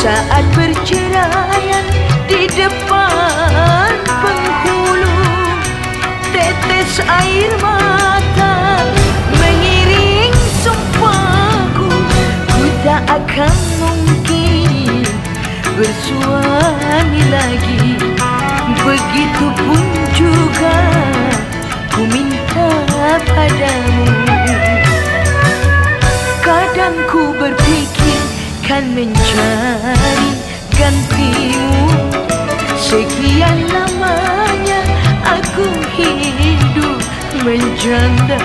Saat perceraian di depan penghulu, tetes air mata mengiring sumpahku. Ku tak akan mungkin bersuami lagi. Begitupun juga ku minta padamu. Kadang ku berfikir kan mencari gantimu. Sekian lamanya aku hidup menjanda.